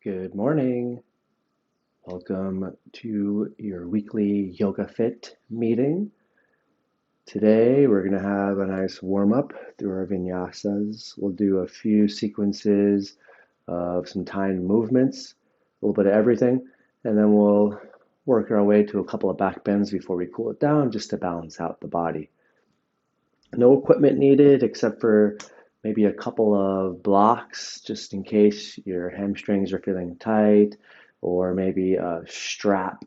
Good morning. Welcome to your weekly YogaFIT meeting. Today we're going to have a nice warm up through our vinyasas. We'll do a few sequences of some timed movements, a little bit of everything, and then we'll work our way to a couple of back bends before we cool it down just to balance out the body. No equipment needed except for maybe a couple of blocks just in case your hamstrings are feeling tight, or maybe a strap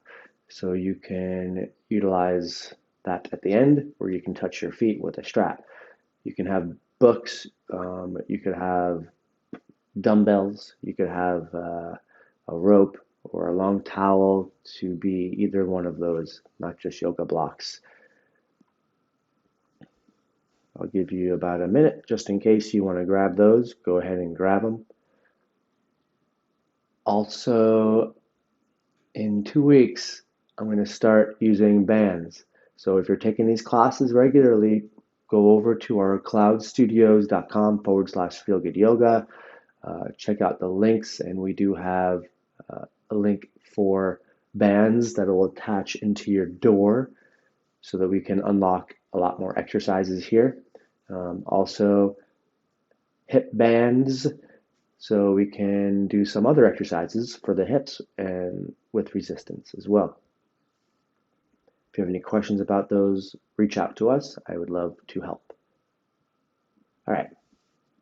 so you can utilize that at the end where you can touch your feet with a strap. You can have books, you could have dumbbells, you could have a rope or a long towel to be either one of those, not just yoga blocks. I'll give you about a minute just in case you want to grab those. Go ahead and grab them. Also, in 2 weeks, I'm going to start using bands. So if you're taking these classes regularly, go over to our cloudstudios.com/feelgoodyoga. Check out the links, and we do have a link for bands that will attach into your door so that we can unlock a lot more exercises here. Also, hip bands so we can do some other exercises for the hips and with resistance as well. If you have any questions about those, reach out to us. I would love to help. All right.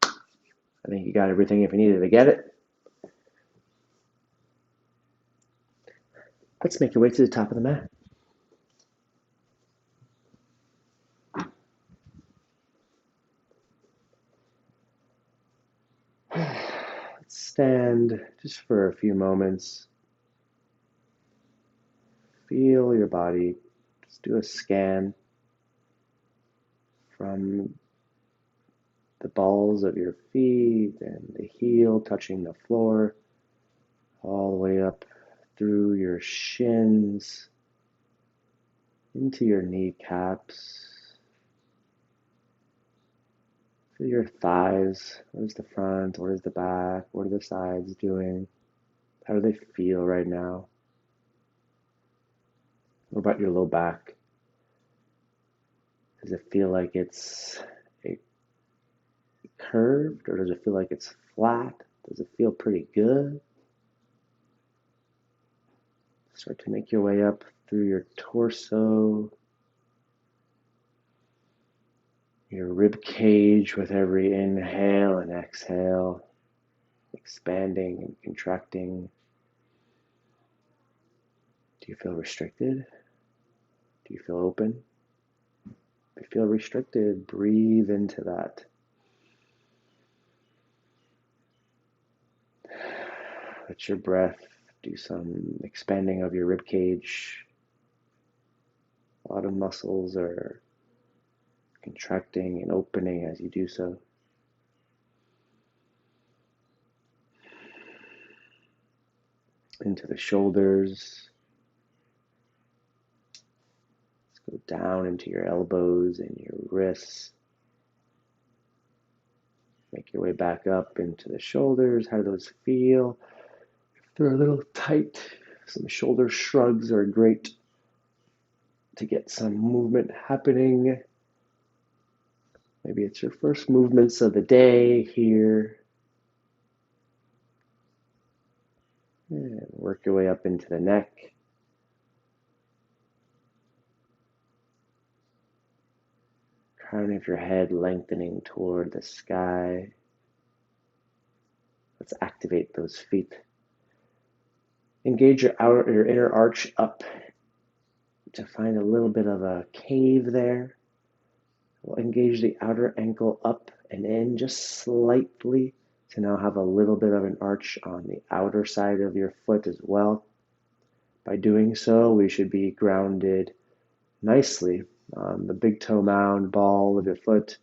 I think you got everything if you needed to get it. Let's make your way to the top of the mat. Let's stand just for a few moments. Feel your body. Just do a scan from the balls of your feet and the heel touching the floor, all the way up through your shins, into your kneecaps, through your thighs. What is the front? What is the back? What are the sides doing? How do they feel right now? What about your low back? Does it feel like it's curved, or does it feel like it's flat? Does it feel pretty good? Start to make your way up through your torso, your rib cage with every inhale and exhale, expanding and contracting. Do you feel restricted? Do you feel open? If you feel restricted, breathe into that. Let your breath do some expanding of your rib cage. A lot of muscles are contracting and opening as you do so. Into the shoulders. Let's go down into your elbows and your wrists. Make your way back up into the shoulders. How do those feel? If they're a little tight, some shoulder shrugs are great to get some movement happening. Maybe it's your first movements of the day here. And work your way up into the neck. Crown of your head lengthening toward the sky. Let's activate those feet. Engage your inner arch up to find a little bit of a cave there. We'll engage the outer ankle up and in just slightly to now have a little bit of an arch on the outer side of your foot as well. By doing so, we should be grounded nicely on the big toe mound ball of your foot,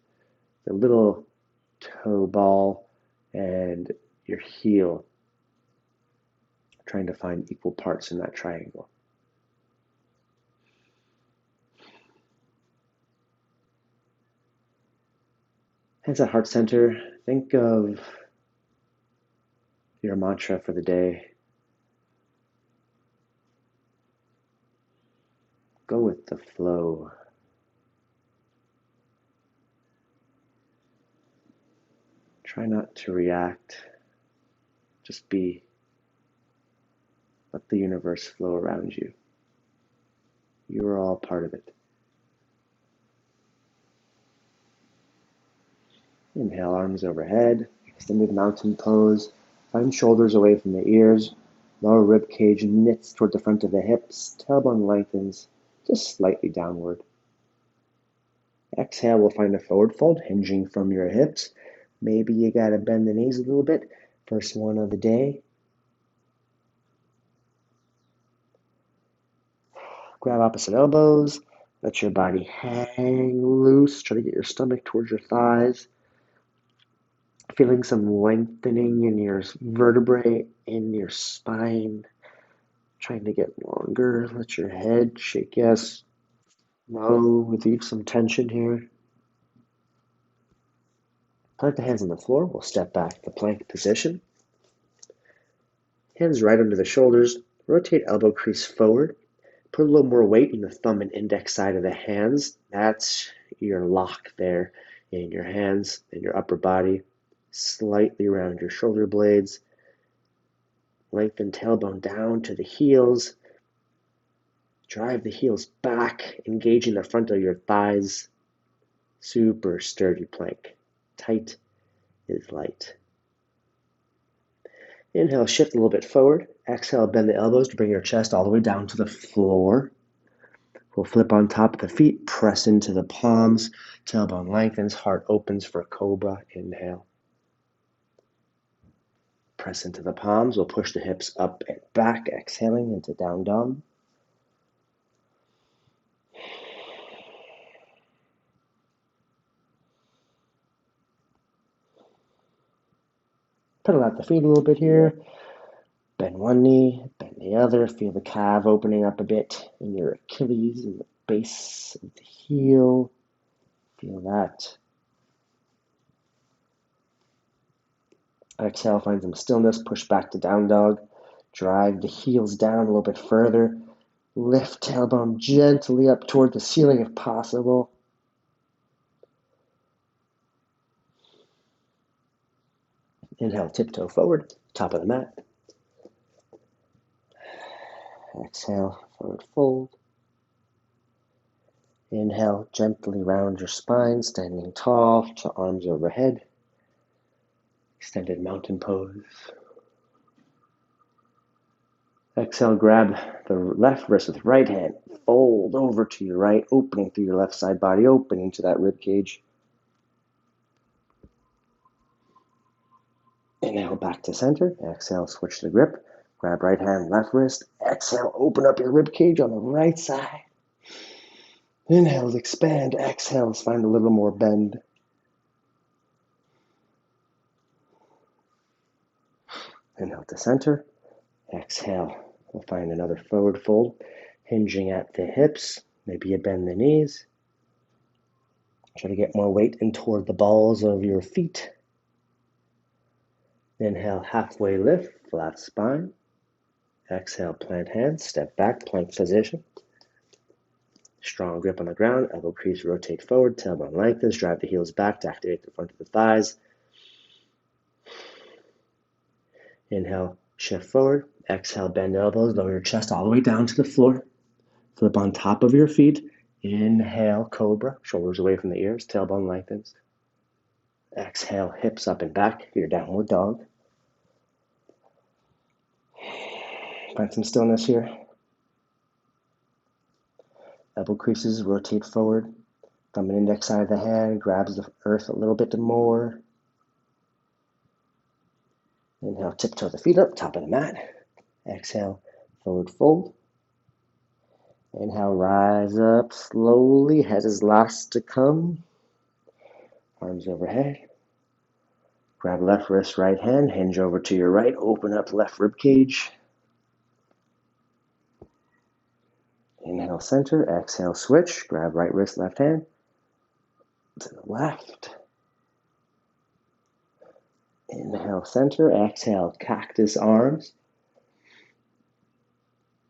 the little toe ball, and your heel, trying to find equal parts in that triangle. Hands at heart center. Think of your mantra for the day. Go with the flow. Try not to react. Just be. Let the universe flow around you. You are all part of it. Inhale, arms overhead, extended mountain pose. Find shoulders away from the ears. Lower rib cage knits toward the front of the hips. Tailbone lengthens just slightly downward. Exhale, we'll find a forward fold, hinging from your hips. Maybe you gotta bend the knees a little bit. First one of the day. Grab opposite elbows. Let your body hang loose. Try to get your stomach towards your thighs. Feeling some lengthening in your vertebrae, in your spine. Trying to get longer. Let your head shake yes, no. Leave some tension here. Plant the hands on the floor. We'll step back to plank position. Hands right under the shoulders. Rotate elbow crease forward. Put a little more weight in the thumb and index side of the hands. That's your lock there in your hands and your upper body. Slightly around your shoulder blades. Lengthen tailbone down to the heels. Drive the heels back, engaging the front of your thighs. Super sturdy plank. Tight is light. Inhale, shift a little bit forward. Exhale, bend the elbows to bring your chest all the way down to the floor. We'll flip on top of the feet, press into the palms. Tailbone lengthens, heart opens for cobra. Inhale. Press into the palms. We'll push the hips up and back, exhaling into down dog. Pedal out the feet a little bit here. Bend one knee, bend the other. Feel the calf opening up a bit in your Achilles and the base of the heel. Feel that. Exhale, find some stillness. Push back to down dog. Drive the heels down a little bit further. Lift tailbone gently up toward the ceiling if possible. Inhale, tiptoe forward, top of the mat. Exhale, forward fold. Inhale, gently round your spine, standing tall to arms overhead. Extended mountain pose. Exhale, grab the left wrist with right hand. Fold over to your right, opening through your left side body, opening to that rib cage. Inhale, back to center. Exhale, switch the grip. Grab right hand, left wrist. Exhale, open up your rib cage on the right side. Inhales, expand. Exhales, find a little more bend. Inhale to center. Exhale, we'll find another forward fold, hinging at the hips. Maybe you bend the knees. Try to get more weight in toward the balls of your feet. Inhale, halfway lift, flat spine. Exhale, plant hands, step back, plank position. Strong grip on the ground, elbow crease, rotate forward, tailbone lengthens, drive the heels back to activate the front of the thighs. Inhale, shift forward. Exhale, bend elbows, lower your chest all the way down to the floor. Flip on top of your feet. Inhale, cobra, shoulders away from the ears, tailbone lengthens. Exhale, hips up and back, your downward dog. Find some stillness here. Elbow creases, rotate forward. Thumb and index side of the hand grabs the earth a little bit more. Inhale, tiptoe the feet up, top of the mat. Exhale, forward fold. Inhale, rise up slowly. Head is last to come. Arms overhead. Grab left wrist, right hand. Hinge over to your right. Open up left rib cage. Inhale, center. Exhale, switch. Grab right wrist, left hand. To the left. Inhale, center. Exhale, cactus arms.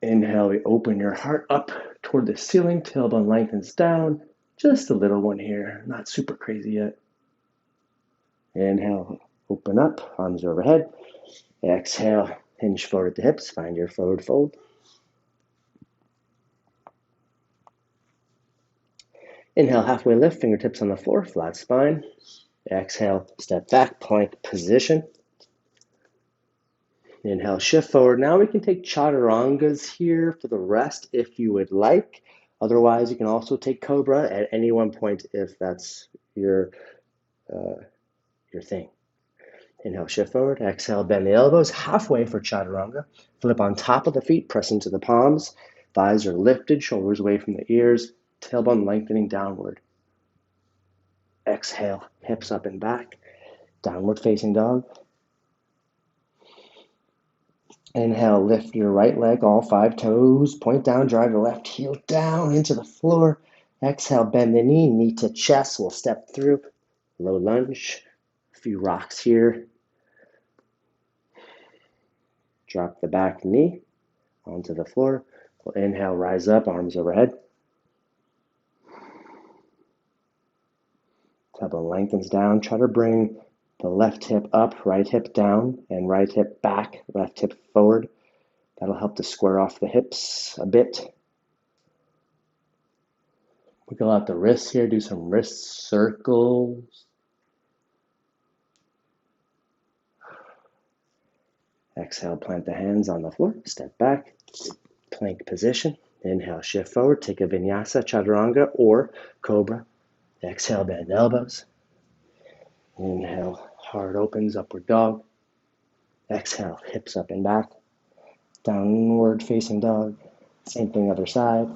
Inhale, we open your heart up toward the ceiling. Tailbone lengthens down. Just a little one here, not super crazy yet. Inhale, open up, arms overhead. Exhale, hinge forward at the hips. Find your forward fold. Inhale, halfway lift, fingertips on the floor, flat spine. Exhale, step back, plank position. Inhale, shift forward. Now we can take chaturangas here for the rest if you would like. Otherwise, you can also take cobra at any one point if that's your thing. Inhale, shift forward. Exhale, bend the elbows halfway for chaturanga. Flip on top of the feet, press into the palms. Thighs are lifted, shoulders away from the ears. Tailbone lengthening downward. Exhale, hips up and back. Downward facing dog. Inhale, lift your right leg, all 5 toes. Point down, drive the left heel down into the floor. Exhale, bend the knee, knee to chest. We'll step through. Low lunge. A few rocks here. Drop the back knee onto the floor. We'll inhale, rise up, arms overhead. Tailbone lengthens down. Try to bring the left hip up, right hip down, and right hip back, left hip forward. That'll help to square off the hips a bit. Wiggle out the wrists here, do some wrist circles. Exhale, plant the hands on the floor, step back, plank position. Inhale, shift forward, take a vinyasa, chaturanga, or cobra. Exhale, bend elbows. Inhale, heart opens, upward dog. Exhale, hips up and back. Downward facing dog. Same thing, other side.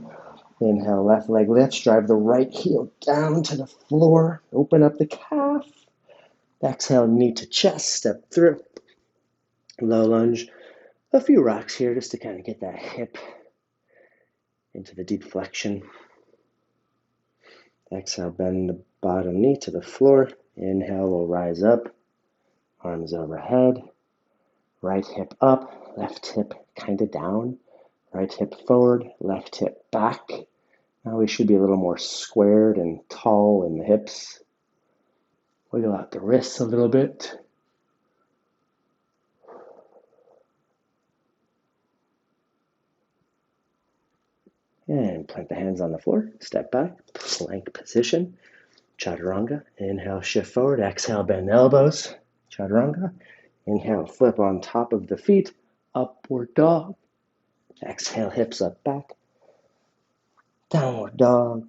Inhale, left leg lifts, drive the right heel down to the floor. Open up the calf. Exhale, knee to chest, step through. Low lunge. A few rocks here just to kind of get that hip into the deep flexion. Exhale, bend the bottom knee to the floor. Inhale, we'll rise up. Arms overhead. Right hip up, left hip kind of down. Right hip forward, left hip back. Now we should be a little more squared and tall in the hips. Wiggle out the wrists a little bit. And plant the hands on the floor. Step back, plank position. Chaturanga. Inhale, shift forward. Exhale, bend elbows. Chaturanga. Inhale, flip on top of the feet. Upward dog. Exhale, hips up, back. Downward dog.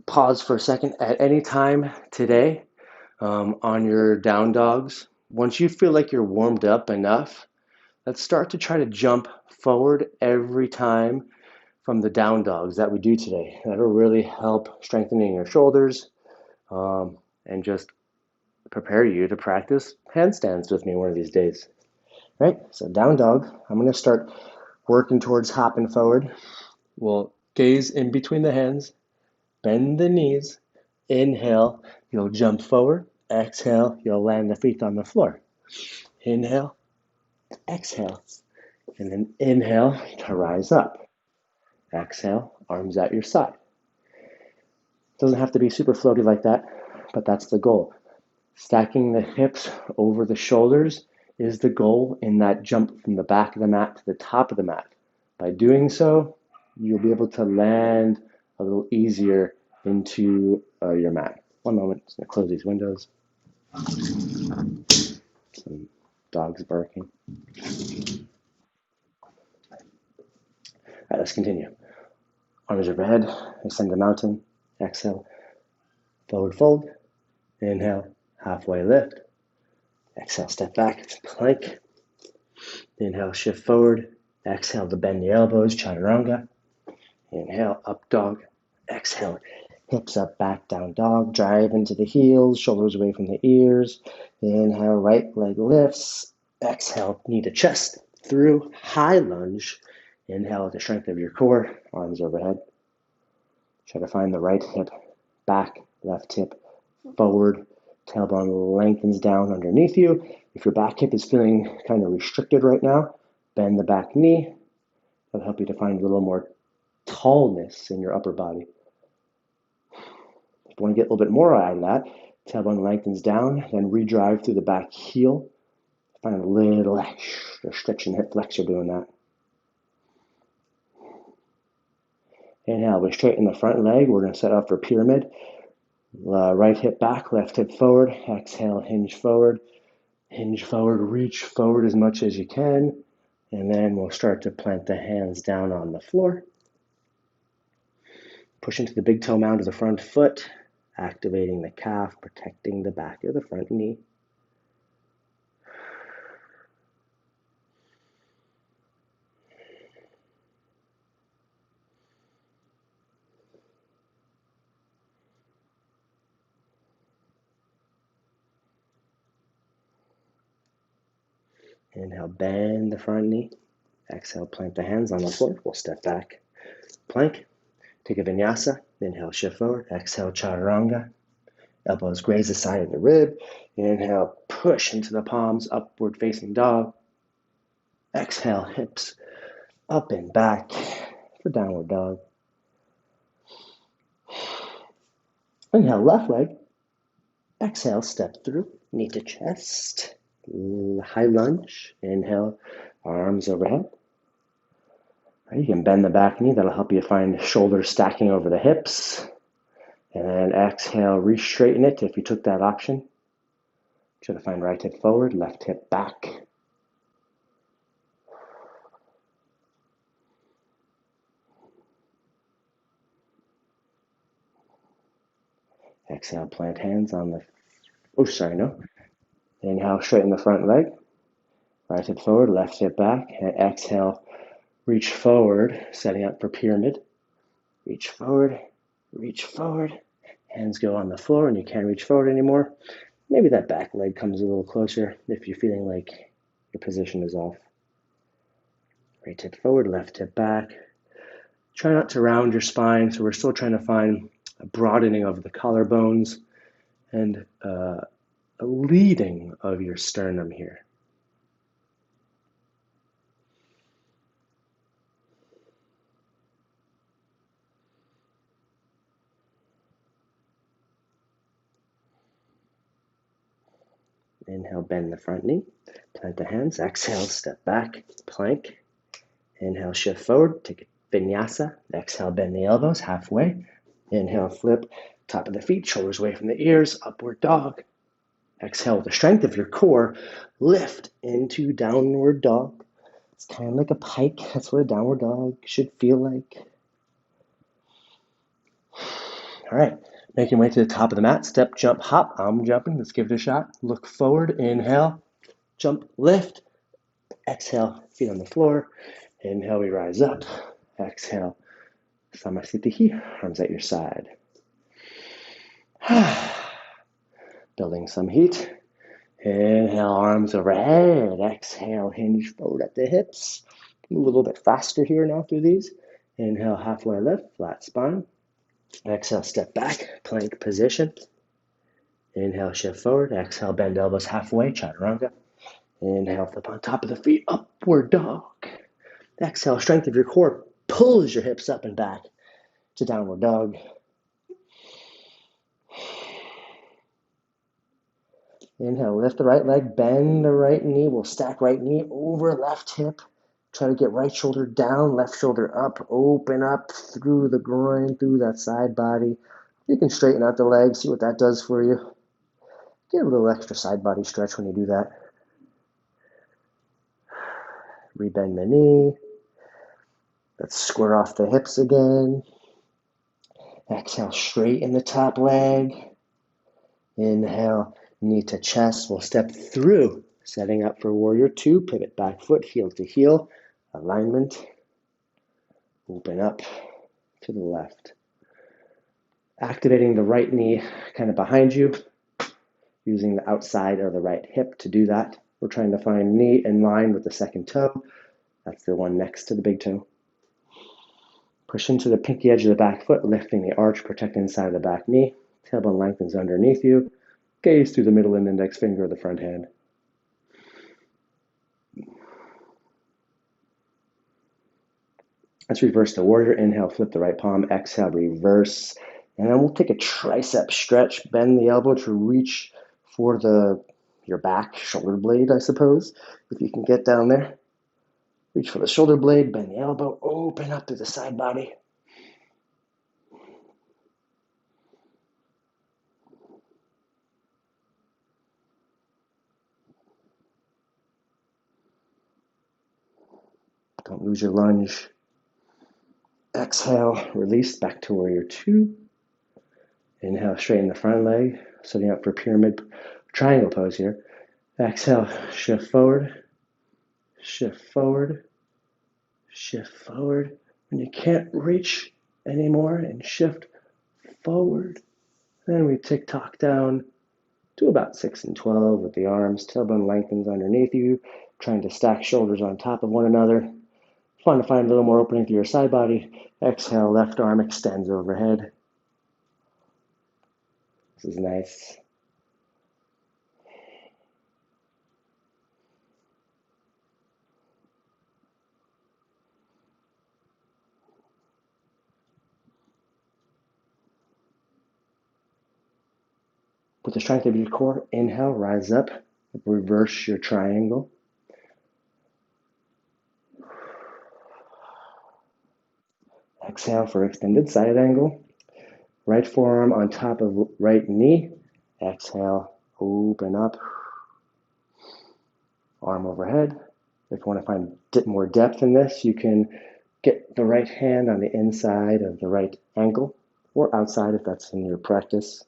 Pause for a second. At any time today, on your down dogs, once you feel like you're warmed up enough, let's start to try to jump forward every time from the down dogs that we do today. That'll really help strengthening your shoulders and just prepare you to practice handstands with me one of these days. Right? So down dog, I'm going to start working towards hopping forward. We'll gaze in between the hands, bend the knees. Inhale, you'll jump forward. Exhale, you'll land the feet on the floor. Inhale, exhale, and then inhale to rise up. Exhale, arms at your side. Doesn't have to be super floaty like that, but that's the goal. Stacking the hips over the shoulders is the goal in that jump from the back of the mat to the top of the mat. By doing so, you'll be able to land a little easier into your mat. One moment, I'm going to close these windows. Some dogs barking. All right, let's continue. Arms overhead, ascend the mountain. Exhale, forward fold. Inhale, halfway lift. Exhale, step back, plank. Inhale, shift forward. Exhale to bend the elbows, chaturanga. Inhale, up dog. Exhale, hips up, back, down dog. Drive into the heels, shoulders away from the ears. Inhale, right leg lifts. Exhale, knee to chest. Through, high lunge. Inhale, the strength of your core, arms overhead. Try to find the right hip back, left hip forward, tailbone lengthens down underneath you. If your back hip is feeling kind of restricted right now, bend the back knee. That'll help you to find a little more tallness in your upper body. If you want to get a little bit more out of that, tailbone lengthens down, then redrive through the back heel. Find a little extra stretch in hip flexor doing that. Inhale, we straighten the front leg. We're going to set up for pyramid. Right hip back, left hip forward. Exhale, hinge forward. Hinge forward, reach forward as much as you can. And then we'll start to plant the hands down on the floor. Push into the big toe mound of the front foot, activating the calf, protecting the back of the front knee. Inhale, bend the front knee. Exhale, plant the hands on the floor. We'll step back, plank. Take a vinyasa. Inhale, shift forward. Exhale, chaturanga. Elbows graze the side of the rib. Inhale, push into the palms, upward facing dog. Exhale, hips up and back for downward dog. Inhale, left leg. Exhale, step through, knee to chest. High lunge. Inhale, arms overhead. You can bend the back knee. That'll help you find shoulders stacking over the hips. And then exhale, re-straighten it if you took that option. Try to find right hip forward, left hip back. Exhale, plant hands on the, Inhale, straighten the front leg. Right hip forward, left hip back. And exhale, reach forward, setting up for pyramid. Reach forward, reach forward. Hands go on the floor and you can't reach forward anymore. Maybe that back leg comes a little closer if you're feeling like your position is off. Right hip forward, left hip back. Try not to round your spine, so we're still trying to find a broadening of the collarbones and a leading of your sternum here. Inhale, bend the front knee, plant the hands. Exhale, step back, plank. Inhale, shift forward, take a vinyasa. Exhale, bend the elbows halfway. Inhale, flip, top of the feet, shoulders away from the ears, upward dog. Exhale with the strength of your core, lift into downward dog. It's kind of like a pike. That's what a downward dog should feel like. All right, make your way to the top of the mat. Step, jump, hop. I'm jumping. Let's give it a shot. Look forward. Inhale, jump, lift. Exhale, feet on the floor. Inhale, we rise up. Exhale, samasthiti, arms at your side. Building some heat. Inhale, arms overhead. Exhale, hinge forward at the hips. Move a little bit faster here now through these. Inhale, halfway lift, flat spine. Exhale, step back, plank position. Inhale, shift forward. Exhale, bend elbows halfway, chaturanga. Inhale, flip on top of the feet, upward dog. Exhale, strength of your core pulls your hips up and back to downward dog. Inhale, lift the right leg, bend the right knee. We'll stack right knee over left hip. Try to get right shoulder down, left shoulder up. Open up through the groin, through that side body. You can straighten out the legs, see what that does for you. Get a little extra side body stretch when you do that. Rebend the knee. Let's square off the hips again. Exhale, straighten the top leg. Inhale, knee to chest. We'll step through, setting up for warrior two. Pivot back foot, heel to heel. Alignment. Open up to the left. Activating the right knee kind of behind you, using the outside of the right hip to do that. We're trying to find knee in line with the second toe. That's the one next to the big toe. Push into the pinky edge of the back foot, lifting the arch, protecting the side of the back knee. Tailbone lengthens underneath you. Gaze through the middle and index finger of the front hand. Let's reverse the warrior. Inhale, flip the right palm. Exhale, reverse. And then we'll take a tricep stretch. Bend the elbow to reach for your back, shoulder blade, I suppose, if you can get down there. Reach for the shoulder blade, bend the elbow, open up through the side body. Don't lose your lunge. Exhale, release back to warrior two. Inhale, straighten the front leg, setting up for pyramid triangle pose here. Exhale, shift forward, shift forward, shift forward. When you can't reach anymore, and shift forward. Then we tick-tock down to about 6 and 12 with the arms. Tailbone lengthens underneath you, trying to stack shoulders on top of one another. Find a little more opening through your side body. Exhale, left arm extends overhead. This is nice. With the strength of your core, inhale, rise up, reverse your triangle. Exhale for extended side angle. Right forearm on top of right knee. Exhale, open up. Arm overhead. If you want to find more depth in this, you can get the right hand on the inside of the right ankle or outside if that's in your practice.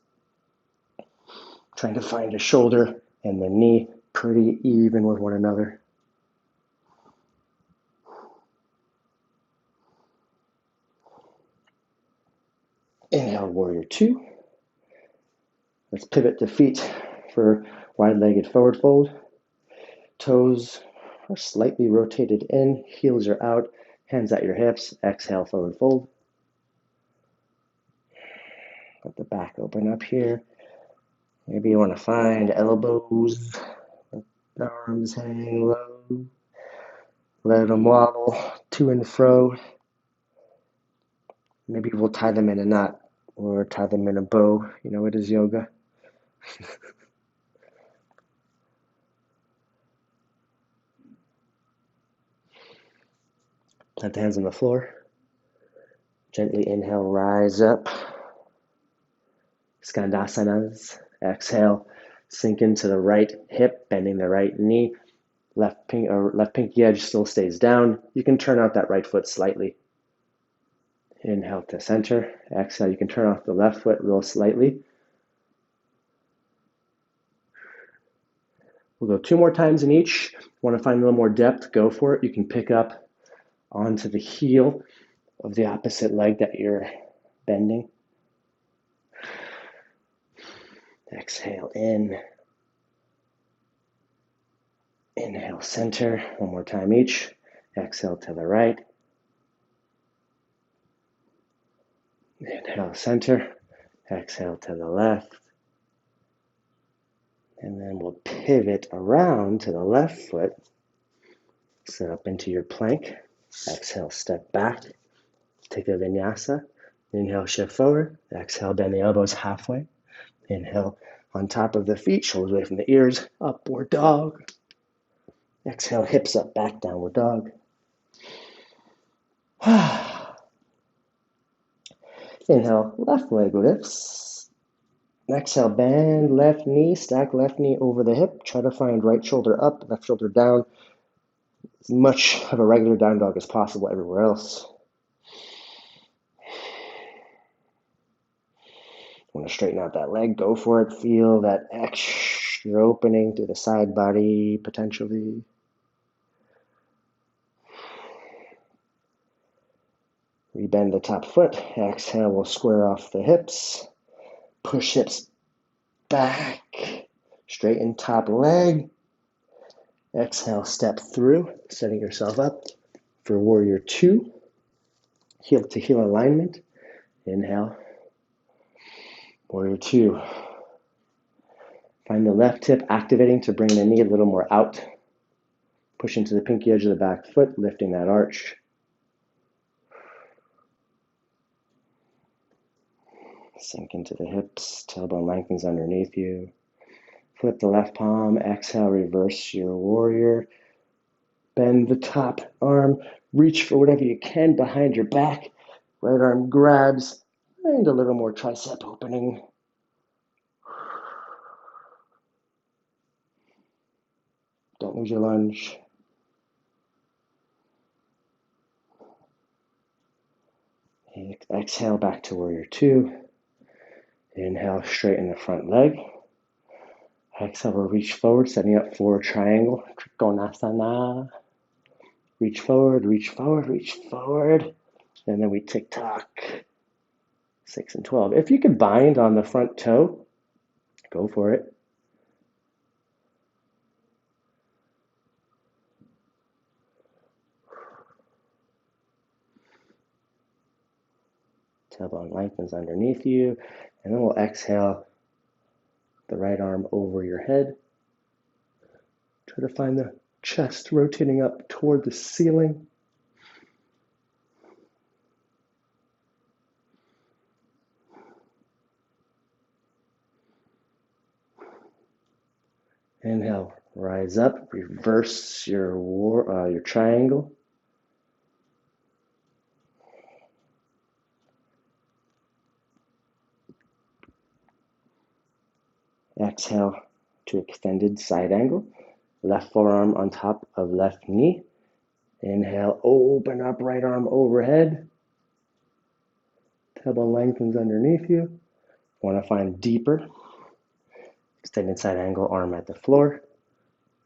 Trying to find the shoulder and the knee pretty even with one another. Inhale, warrior two. Let's pivot the feet for wide-legged forward fold. Toes are slightly rotated in, heels are out, hands at your hips. Exhale, forward fold. Let the back open up here. Maybe you want to find elbows, arms hang low. Let them wobble to and fro. Maybe we'll tie them in a knot or tie them in a bow. You know, it is yoga. Plant the hands on the floor. Gently inhale, rise up. Skandasanas. Exhale, sink into the right hip, bending the right knee. Left pinky edge still stays down. You can turn out that right foot slightly. Inhale to center. Exhale, you can turn off the left foot real slightly. We'll go 2 more times in each. Want to find a little more depth, go for it. You can pick up onto the heel of the opposite leg that you're bending. Exhale in. Inhale, center. 1 more time each. Exhale to the right. Inhale, center. Exhale to the left. And then we'll pivot around to the left foot. Sit up into your plank. Exhale, step back. Take a vinyasa. Inhale, shift forward. Exhale, bend the elbows halfway. Inhale, on top of the feet, shoulders away from the ears. Upward dog. Exhale, hips up, back, downward dog. Inhale, left leg lifts. Exhale, bend left knee, stack left knee over the hip. Try to find right shoulder up, left shoulder down. As much of a regular down dog as possible everywhere else. Want to straighten out that leg, go for it. Feel that extra opening through the side body, potentially. Rebend the top foot. Exhale, we'll square off the hips. Push hips back. Straighten top leg. Exhale, step through, setting yourself up for warrior two. Heel to heel alignment. Inhale. Warrior two. Find the left hip activating to bring the knee a little more out. Push into the pinky edge of the back foot, lifting that arch. Sink into the hips, tailbone lengthens underneath you. Flip the left palm, exhale, reverse your warrior. Bend the top arm, reach for whatever you can behind your back. Right arm grabs, and a little more tricep opening. Don't lose your lunge. Exhale back to warrior two. Inhale, straighten the front leg. Exhale, we'll reach forward, setting up for a triangle. Trikonasana. Reach forward, reach forward, reach forward. And then we tick-tock. 6 and 12. If you could bind on the front toe, go for it. Tailbone lengthens underneath you. And then we'll exhale the right arm over your head. Try to find the chest rotating up toward the ceiling. Inhale, rise up, reverse your triangle. Exhale to extended side angle. Left forearm on top of left knee. Inhale, open up right arm overhead. Tailbone lengthens underneath you. Want to find deeper. Extended side angle, arm at the floor.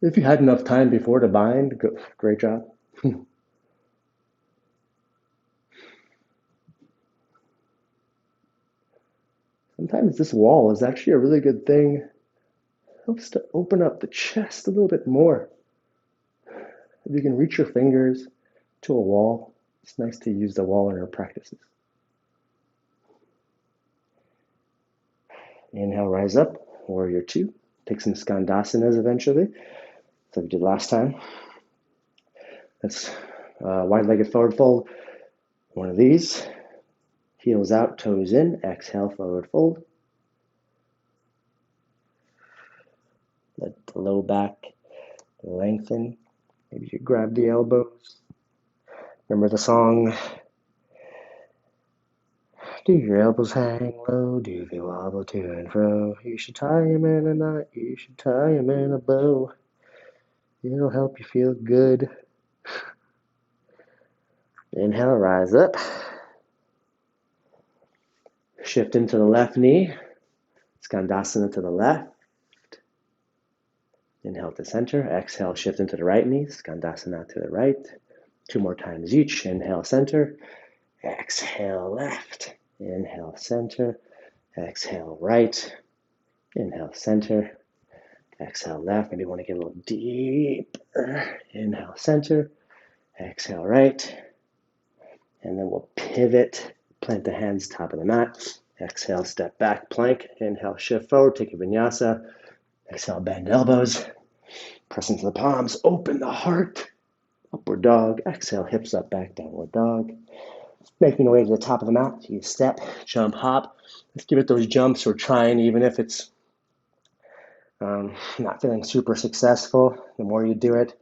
If you had enough time before to bind, great job. Sometimes this wall is actually a really good thing. It helps to open up the chest a little bit more. If you can reach your fingers to a wall, it's nice to use the wall in our practices. Inhale, rise up, warrior two. Take some Skandasanas eventually, like we did last time. That's wide-legged forward fold. One of these. Heels out, toes in. Exhale, forward fold. Let the low back lengthen. Maybe you grab the elbows. Remember the song? Do your elbows hang low? Do they wobble to and fro? You should tie them in a knot. You should tie them in a bow. It'll help you feel good. Inhale, rise up. Shift into the left knee. Skandasana to the left. Inhale to center. Exhale, shift into the right knee. Skandasana to the right. 2 more times each. Inhale, center. Exhale, left. Inhale, center. Exhale, right. Inhale, center. Exhale, left. Maybe you want to get a little deeper. Inhale, center. Exhale, right. And then we'll pivot. Plant the hands top of the mat. Exhale, step back, plank. Inhale, shift forward. Take a vinyasa. Exhale, bend elbows. Press into the palms. Open the heart. Upward dog. Exhale, hips up, back, downward dog. Making our way to the top of the mat. You step, jump, hop. Let's give it those jumps we're trying, even if it's not feeling super successful. The more you do it,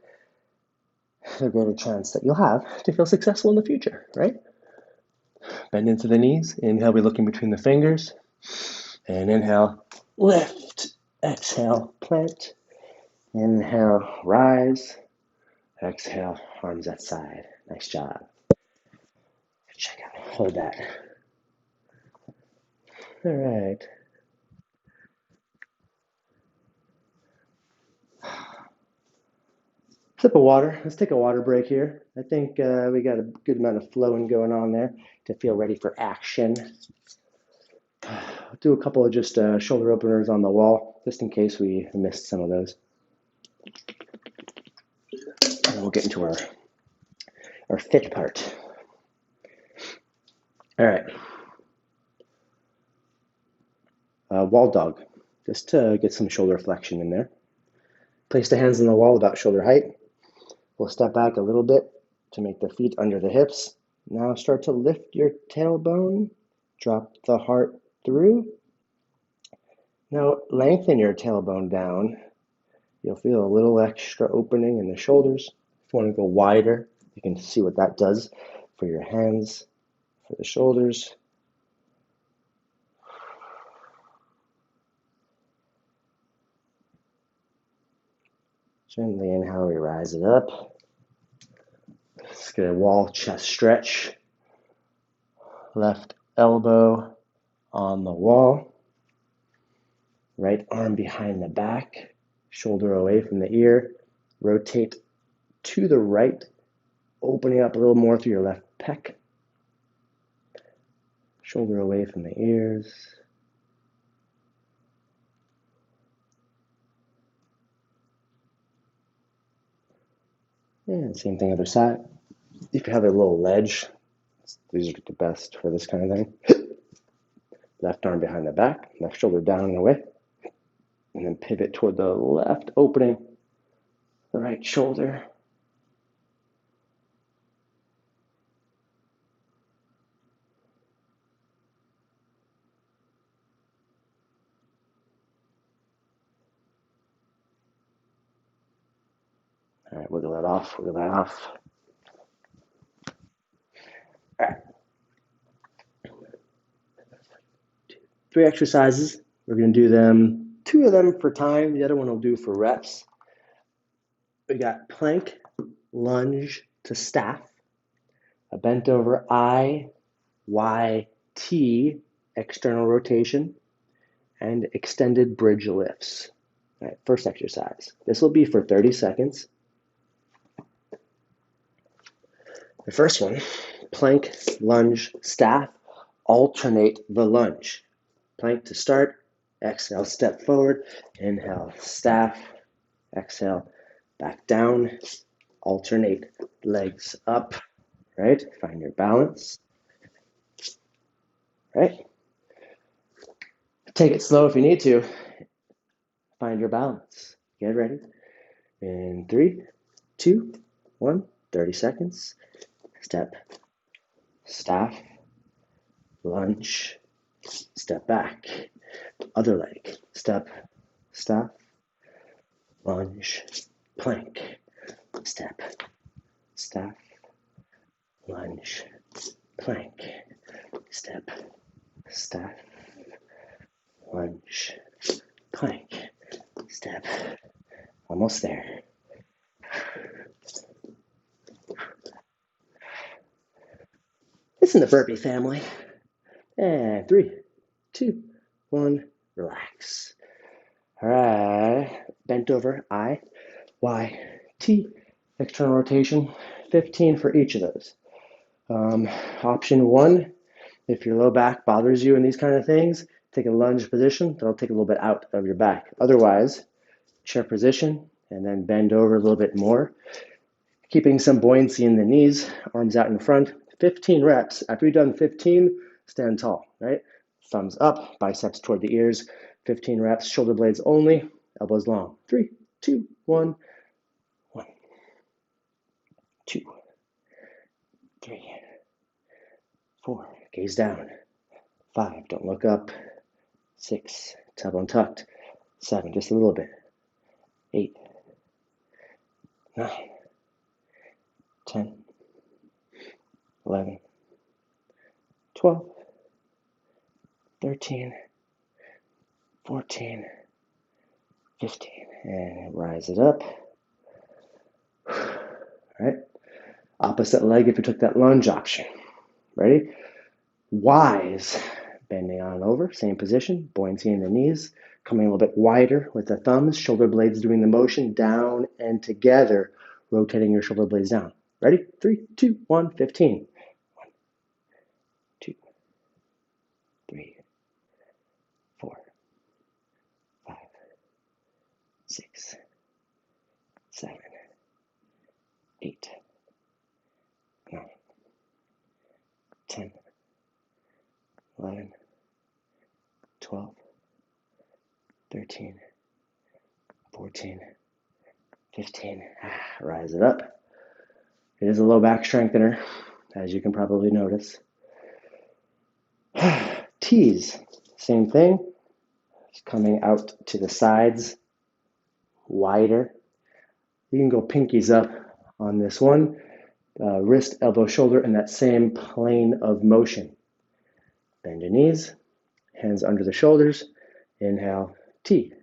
the greater chance that you'll have to feel successful in the future, right? Bend into the knees. Inhale, we're looking between the fingers. And inhale, lift. Exhale, plant. Inhale, rise. Exhale, arms at side. Nice job. Check out. Hold that. All right. Sip of water. Let's take a water break here. I think we got a good amount of flowing going on there to feel ready for action. I'll do a couple of just shoulder openers on the wall, just in case we missed some of those. And we'll get into our fit part. All right. wall dog, just to get some shoulder flexion in there. Place the hands on the wall about shoulder height. We'll step back a little bit to make the feet under the hips. Now start to lift your tailbone, drop the heart through. Now lengthen your tailbone down. You'll feel a little extra opening in the shoulders. If you want to go wider, you can see what that does for your hands, for the shoulders. Gently inhale, we rise it up. Let's get a wall chest stretch. Left elbow on the wall. Right arm behind the back. Shoulder away from the ear. Rotate to the right, opening up a little more through your left pec. Shoulder away from the ears. And same thing other side. If you have a little ledge, these are the best for this kind of thing. Left arm behind the back, left shoulder down and away. And then pivot toward the left opening, the right shoulder. All right, wiggle that off, wiggle that off. All right. 3 exercises. We're going to do them, 2 of them for time. The other one we'll do for reps. We got plank, lunge to staff, a bent over I, Y, T, external rotation, and extended bridge lifts. All right, first exercise. This will be for 30 seconds. The first one, plank, lunge, staff, alternate the lunge. Plank to start, exhale, step forward, inhale, staff, exhale, back down, alternate, legs up, right? Find your balance, right? Take it slow if you need to. Find your balance. Get ready. In 3, 2, 1, 30 seconds. Step, staff, lunge, step back, other leg, step, staff, lunge, plank, step, staff, lunge, plank, step, staff, lunge, plank, step. Almost there. It's in the burpee family. And 3, 2, 1, relax. All right, bent over, I, Y, T, external rotation, 15 for each of those. Option 1, if your low back bothers you in these kind of things, take a lunge position. That'll take a little bit out of your back. Otherwise, chair position, and then bend over a little bit more. Keeping some buoyancy in the knees, arms out in front. 15 reps. After you've done 15, stand tall, right? Thumbs up, biceps toward the ears. 15 reps, shoulder blades only, elbows long. 3, 2, 1. 1, 2, 3, 4. Gaze down. 5, don't look up. 6, tailbone tucked. 7, just a little bit. 8, 9, 10, 11, 12, 13, 14, 15, and rise it up. All right, opposite leg if you took that lunge option. Ready? Y's, bending on over, same position, buoyancy in the knees, coming a little bit wider with the thumbs, shoulder blades doing the motion, down and together, rotating your shoulder blades down. Ready? 3, 2, 1, 15. 1, 2, 3, 4, 5, 6, 7, 8, 9, 10, 11, 12, 13, 14, 15. Rise it up. It is a low back strengthener, as you can probably notice. T's, same thing. Just coming out to the sides, wider. You can go pinkies up on this one. Wrist, elbow, shoulder in that same plane of motion. Bend your knees, hands under the shoulders. Inhale, T.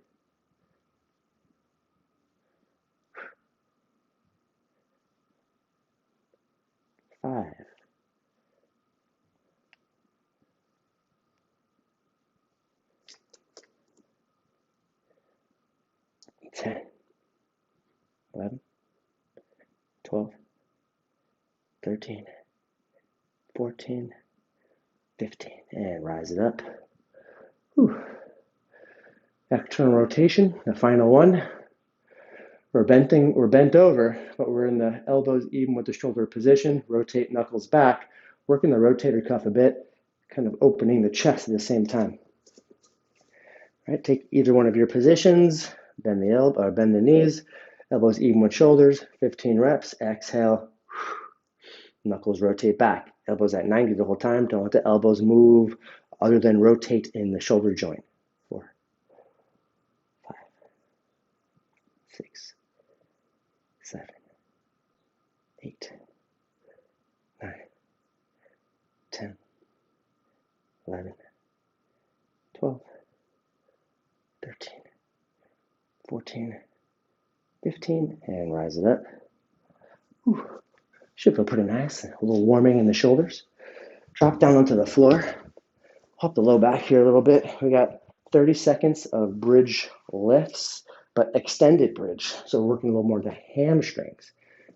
5, 10, 11, 12, 13, 14, 15. And rise it up. Whew. External rotation, the final one. We're bent over, but we're in the elbows even with the shoulder position. Rotate knuckles back, working the rotator cuff a bit, kind of opening the chest at the same time. All right, take either one of your positions, bend the knees, elbows even with shoulders, 15 reps. Exhale, knuckles rotate back. Elbows at 90 the whole time. Don't let the elbows move other than rotate in the shoulder joint. 4, 5, 6, 7, 8, 9, 10, 11, 12, 13, 14, 15, and rise it up. Whew. Should feel pretty nice. A little warming in the shoulders. Drop down onto the floor. Hop the low back here a little bit. We got 30 seconds of bridge lifts, but extended bridge. So we're working a little more the hamstrings.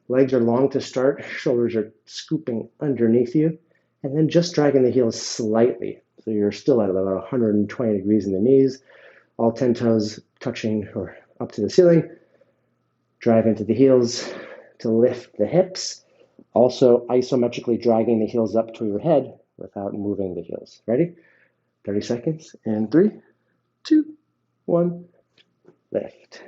Legs are long to start. Shoulders are scooping underneath you. And then just dragging the heels slightly. So you're still at about 120 degrees in the knees. All 10 toes touching or up to the ceiling. Drive into the heels to lift the hips. Also isometrically dragging the heels up to your head without moving the heels. Ready? 30 seconds. And 3, 2, 1, lift.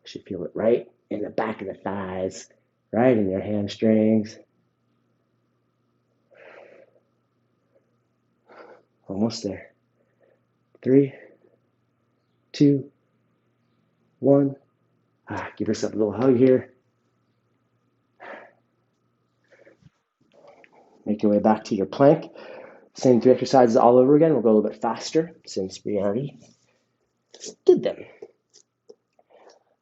You should feel it right in the back of the thighs, right in your hamstrings. Almost there. 3, 2, 1. Give yourself a little hug here. Make your way back to your plank. Same 3 exercises all over again. We'll go a little bit faster since we already did them.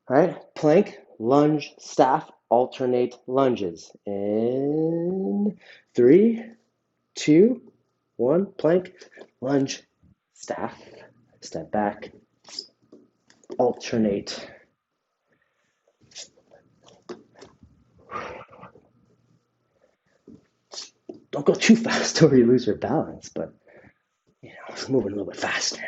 All right, plank, lunge, staff, alternate lunges. In 3, 2, 1, plank, lunge, staff, step back, alternate. Don't go too fast or you lose your balance, but moving a little bit faster.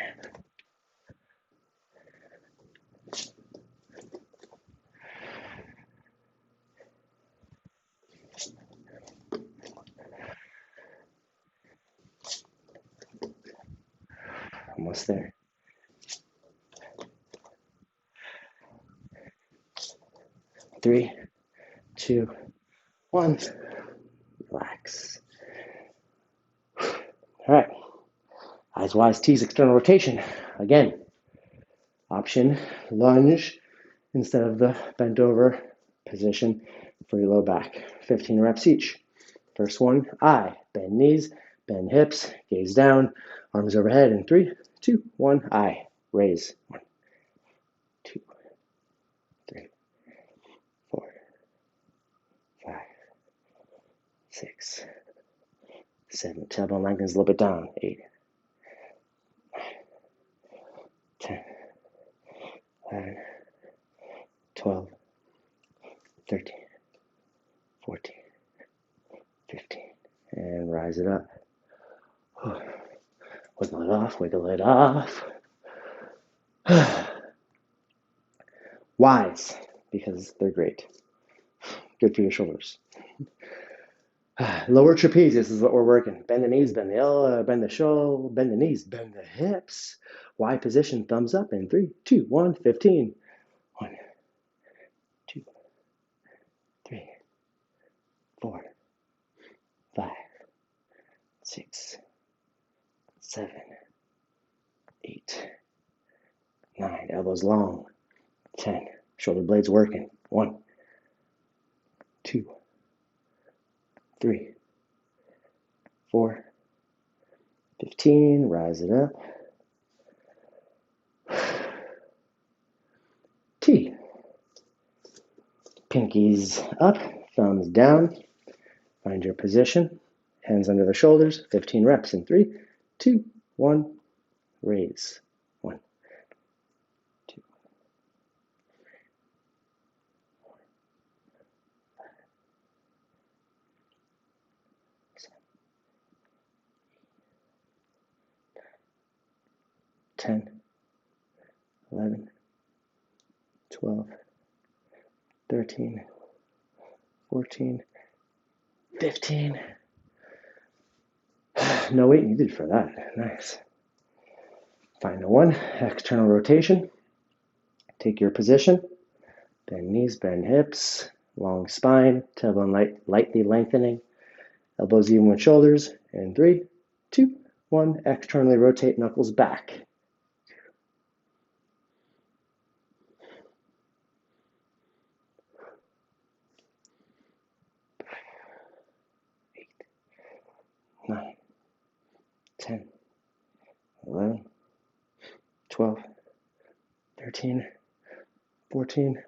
Almost there. 3, 2, 1. Relax. All right. Eyes wise, T's external rotation. Again, option lunge instead of the bent over position for your low back. 15 reps each. First one, I. Bend knees, bend hips, gaze down, arms overhead. In 3, 2, 1, I. Raise. 1, 2, 3, 4, 5, 6, 7. Tailbone lengthens a little bit down. 8, 10, 11, 12, 13, 14, 15. And rise it up. Wiggle it off, wiggle it off. Ys, because they're great. Good for your shoulders. Lower trapezius is what we're working. Bend the knees, bend the elbow, bend the shoulder, bend the knees, bend the hips. Y position, thumbs up in 3, 2, 1, 15. 1, 2, 3, 4, 5, 6, 7, 8, 9. Elbows long. 10. Shoulder blades working. 1, 2, 3, 4, 15. Rise it up. T. Pinkies up, thumbs down. Find your position. Hands under the shoulders. 15 reps in 3, 2, 1. Raise. 1, 2, 7, 10, 11, 12, 13, 14, 15. No weight needed for that. Nice. Find the one. External rotation. Take your position. Bend knees, bend hips. Long spine. Tailbone lightly lengthening. Elbows even with shoulders. In 3, 2, 1. Externally rotate knuckles back. 8, 9, 10, 11, 12, 13, 14,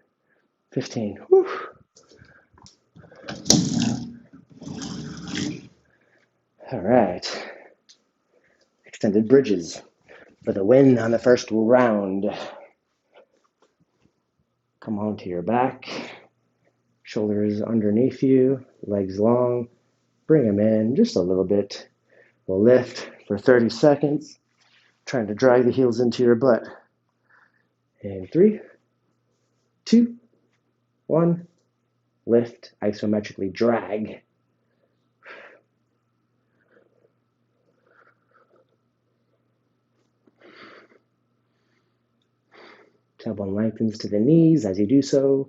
15. Whew. All right. Extended bridges for the win on the first round. Come onto your back. Shoulders underneath you, legs long. Bring them in just a little bit. We'll lift for 30 seconds, trying to drag the heels into your butt. In 3, 2, 1. Lift, isometrically drag. Tailbone lengthens to the knees as you do so.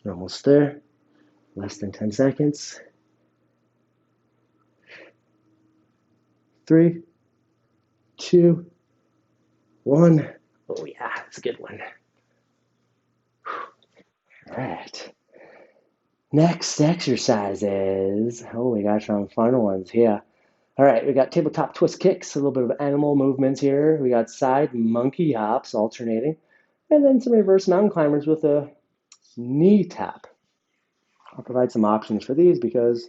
Almost there. Less than 10 seconds. 3, 2, 1. Oh yeah, that's a good one. All right. Next exercise is, oh, we got some fun ones here. All right, we got tabletop twist kicks, a little bit of animal movements here. We got side monkey hops alternating, and then some reverse mountain climbers with a knee tap. I'll provide some options for these because,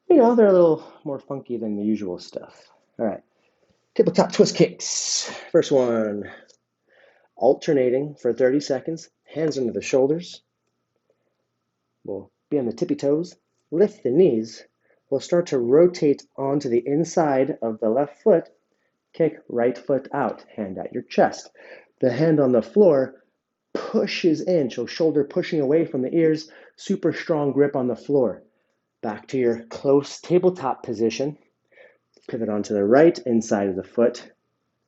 they're a little more funky than the usual stuff. All right, tabletop twist kicks. First one, alternating for 30 seconds, hands under the shoulders. We'll be on the tippy toes, lift the knees. We'll start to rotate onto the inside of the left foot, kick right foot out, hand at your chest. The hand on the floor pushes in, so shoulder pushing away from the ears, super strong grip on the floor. Back to your close tabletop position. Pivot onto the right inside of the foot.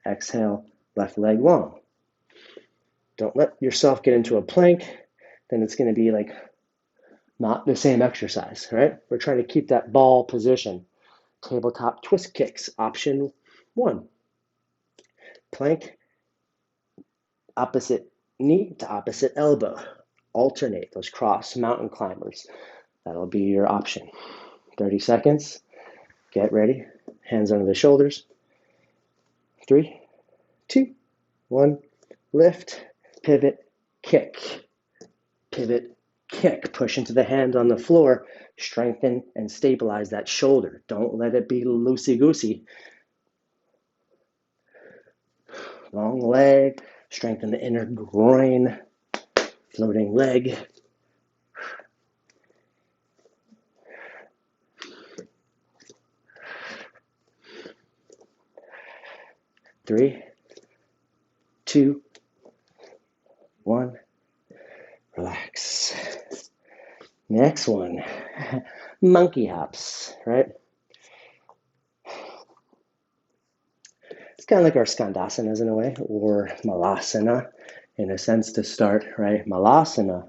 Exhale, left leg long. Don't let yourself get into a plank, then it's going to be like not the same exercise, right? We're trying to keep that ball position. Tabletop twist kicks, option 1. Plank, opposite knee to opposite elbow. Alternate those cross mountain climbers. That'll be your option. 30 seconds. Get ready. Hands under the shoulders. 3, 2, 1. Lift, pivot, kick. Pivot, kick. Push into the hand on the floor. Strengthen and stabilize that shoulder. Don't let it be loosey-goosey. Long leg. Strengthen the inner groin. Floating leg. 3, 2, 1. Relax. Next one, monkey hops, right? It's kind of like our Skandasanas in a way, or Malasana in a sense to start, right? Malasana,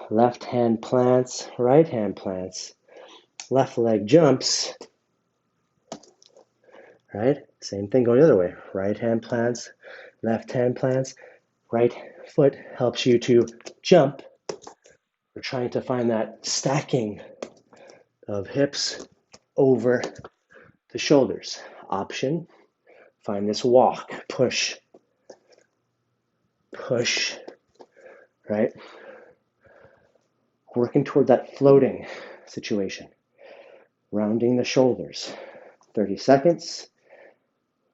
left hand plants, right hand plants, left leg jumps, right? Same thing going the other way, right hand plants, left hand plants, right foot helps you to jump. We're trying to find that stacking of hips over the shoulders. Option, find this walk, push, push, right? Working toward that floating situation. Rounding the shoulders. 30 seconds.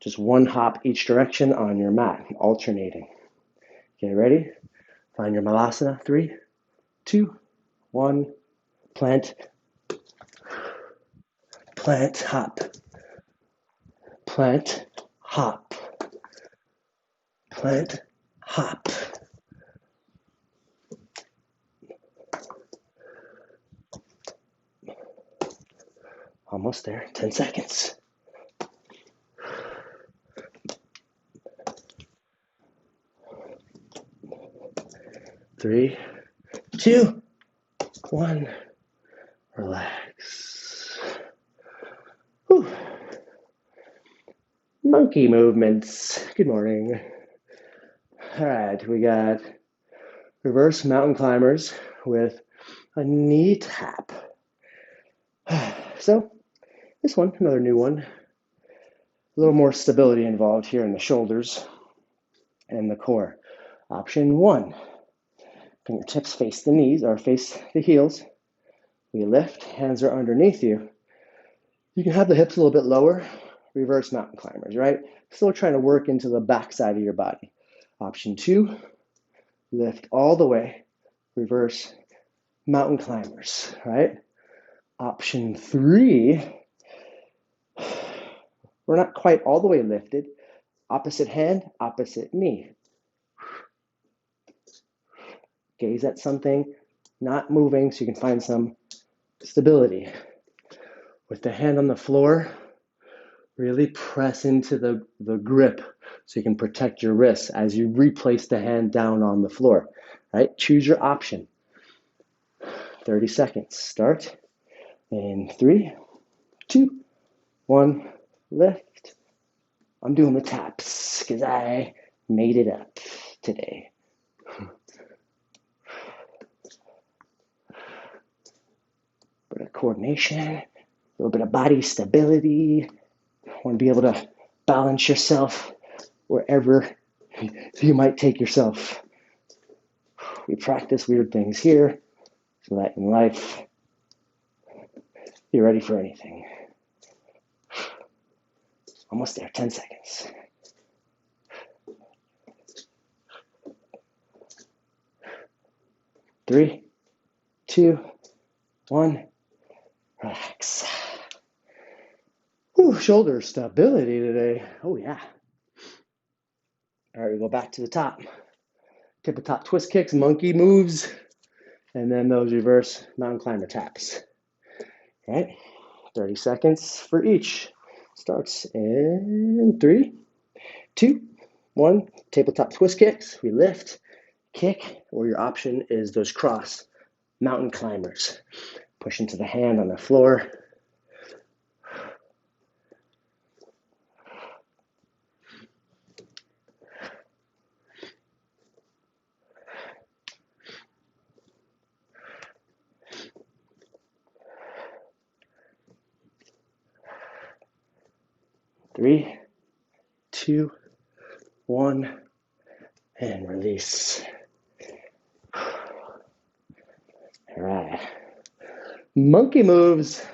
Just one hop each direction on your mat, alternating. Okay, ready? Find your Malasana. 3, 2, 1. Plant, plant, hop. Plant, hop. Plant, hop. Almost there. 10 seconds. Three, 2, 1. Relax. Whew. Monkey movements. Good morning. All right, we got reverse mountain climbers with a knee tap. So this one, another new one, a little more stability involved here in the shoulders and the core. Option 1, fingertips face the knees or face the heels. We lift, hands are underneath you. You can have the hips a little bit lower, reverse mountain climbers, right? Still trying to work into the back side of your body. Option 2, lift all the way, reverse mountain climbers, right? Option 3, we're not quite all the way lifted. Opposite hand, opposite knee. Gaze at something, not moving, so you can find some stability. With the hand on the floor, really press into the grip so you can protect your wrists as you replace the hand down on the floor, right? Choose your option. 30 seconds. Start in 3, 2, 1, lift. I'm doing the taps because I made it up today. Bit of coordination, a little bit of body stability. Want to be able to balance yourself wherever you might take yourself. We practice weird things here so that in life you're ready for anything. Almost there, 10 seconds. Three, 2, 1, relax. Ooh, shoulder stability today. Oh yeah. All right, we go back to the top. Tabletop twist kicks, monkey moves, and then those reverse mountain climber taps. All right, 30 seconds for each. Starts in 3, 2, 1. Tabletop twist kicks. We lift, kick, or your option is those cross mountain climbers. Push into the hand on the floor. Three, 2, 1, and release. All right. Monkey moves.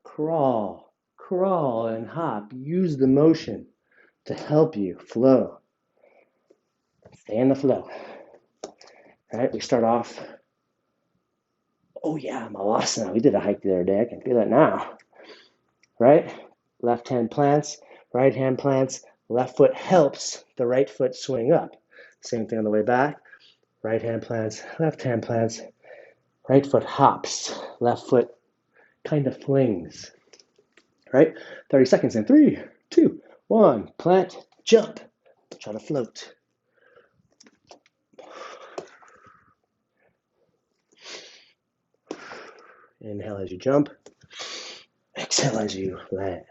Crawl, crawl, and hop. Use the motion to help you flow. Stay in the flow. All right, we start off. Oh yeah, Malasana. We did a hike the other day. I can feel that now. Right? left hand plants, right hand plants, left foot helps the right foot swing up. Same thing on the way back, right hand plants, right foot hops, left foot kind of flings, right? 30 seconds in 3, 2, 1, plant, jump, try to float. Inhale as you jump, exhale as you land.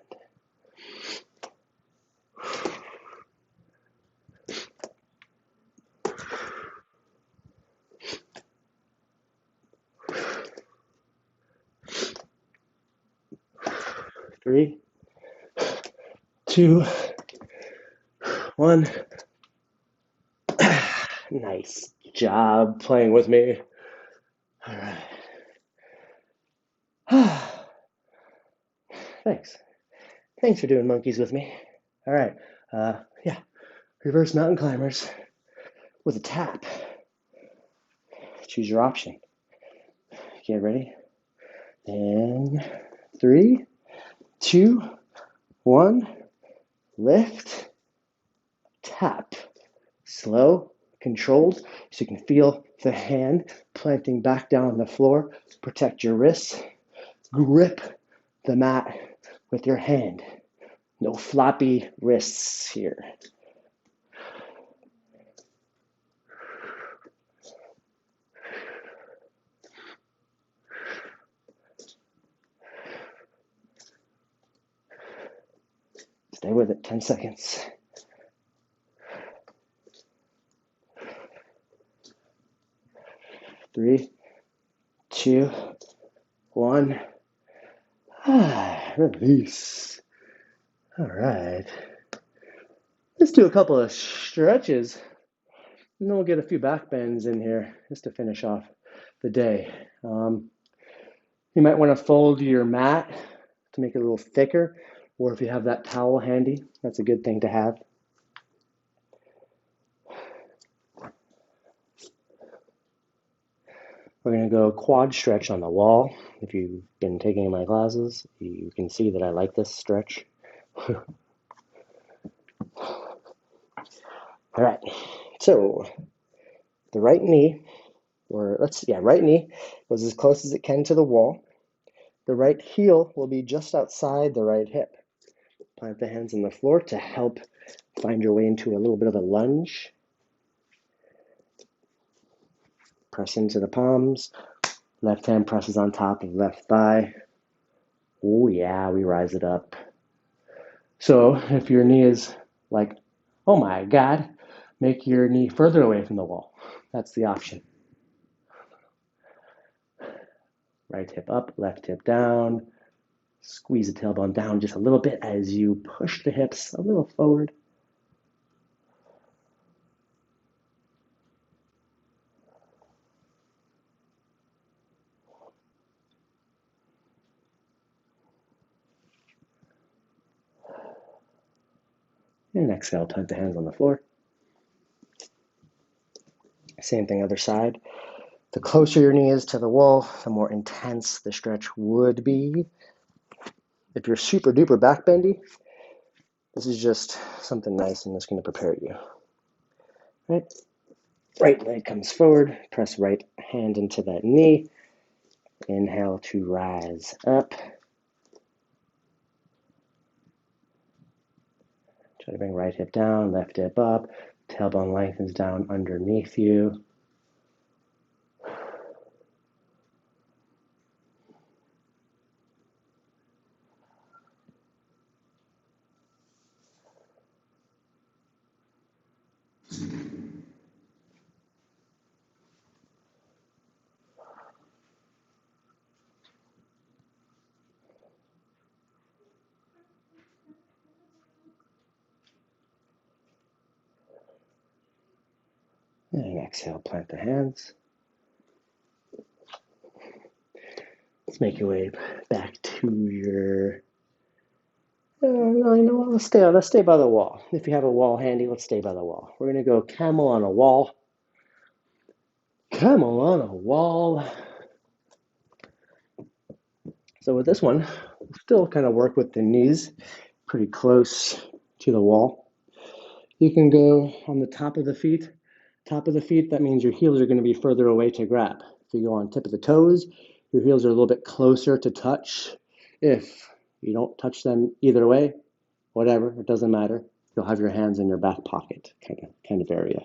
Three, two, one. Nice job playing with me. All right. Thanks. Thanks for doing monkeys with me. All right. Yeah. Reverse mountain climbers with a tap. Choose your option. Get ready. And 3, 2, 1. Lift, tap. Slow, controlled, so you can feel the hand planting back down on the floor. Protect your wrists. Grip the mat with your hand. No floppy wrists here. Stay with it, 10 seconds. Three, two, one. Release. All right. Let's do a couple of stretches, and then we'll get a few back bends in here just to finish off the day. You might want to fold your mat to make it a little thicker, or if you have that towel handy, that's a good thing to have. We're going to go quad stretch on the wall. If you've been taking my classes, you can see that I like this stretch. All right, so the right knee, right knee goes as close as it can to the wall. The right heel will be just outside the right hip. Plant the hands on the floor to help find your way into a little bit of a lunge. Press into the palms. Left hand presses on top of left thigh. Oh yeah, we rise it up. So if your knee is like, oh my God, make your knee further away from the wall. That's the option. Right hip up, left hip down. Squeeze the tailbone down just a little bit as you push the hips a little forward. And exhale, plant the hands on the floor. Same thing, other side. The closer your knee is to the wall, the more intense the stretch would be. If you're super duper back bendy, this is just something nice and it's going to prepare you. Right leg comes forward, press right hand into that knee. Inhale to rise up. Try to bring right hip down, left hip up. Tailbone lengthens down underneath you. And exhale, plant the hands. Let's make your way back to your... no, you know what? Let's stay by the wall. If you have a wall handy, let's stay by the wall. We're going to go camel on a wall. Camel on a wall. So with this one, still kind of work with the knees pretty close to the wall. You can go on the top of the feet. Top of the feet, that means your heels are going to be further away to grab. If you go on tip of the toes, your heels are a little bit closer to touch. If you don't touch them either way, whatever, it doesn't matter. You'll have your hands in your back pocket kind of area.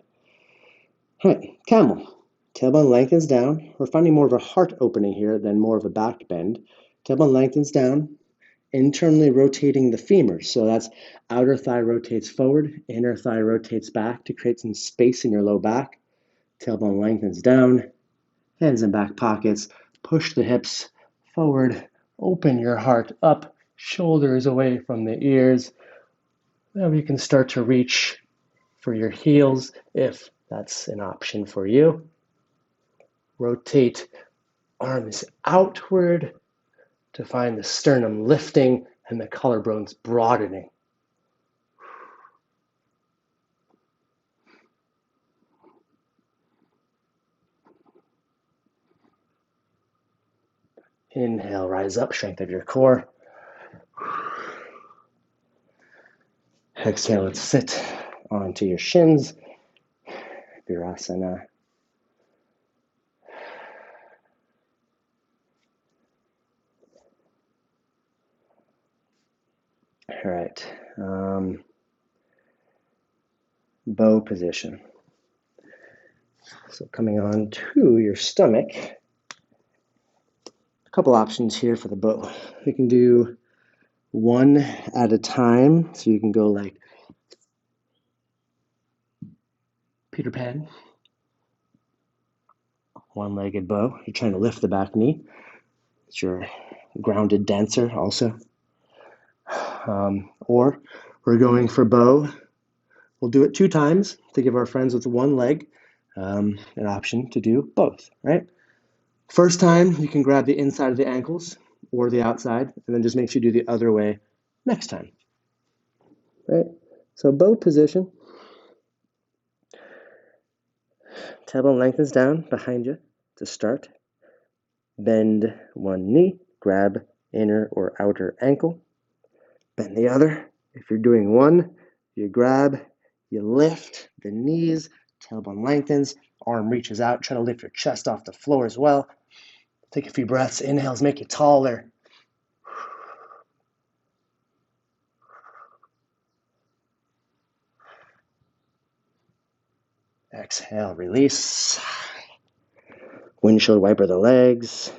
All right, camel. Tailbone lengthens down. We're finding more of a heart opening here than more of a back bend. Tailbone lengthens down, internally rotating the femurs. So that's outer thigh rotates forward, inner thigh rotates back to create some space in your low back. Tailbone lengthens down, hands in back pockets, push the hips forward, open your heart up, shoulders away from the ears. Now you can start to reach for your heels if that's an option for you. Rotate arms outward to find the sternum lifting and the collarbones broadening. Inhale, rise up, strength of your core. Exhale, let's sit onto your shins. Virasana. All right. Bow position. So coming on to your stomach. A couple options here for the bow. We can do one at a time. So you can go like Peter Pan. One-legged bow. You're trying to lift the back knee. It's your grounded dancer also. Or we're going for bow. We'll do it 2 times to give our friends with one leg an option to do both, right? First time, you can grab the inside of the ankles or the outside, and then just make sure you do the other way next time, right? So bow position. Tailbone lengthens down behind you to start. Bend one knee, grab inner or outer ankle. Bend the other. If you're doing one, you grab, you lift the knees, tailbone lengthens, arm reaches out, try to lift your chest off the floor as well. Take a few breaths. Inhales make you taller. Exhale, release. Windshield wiper the legs.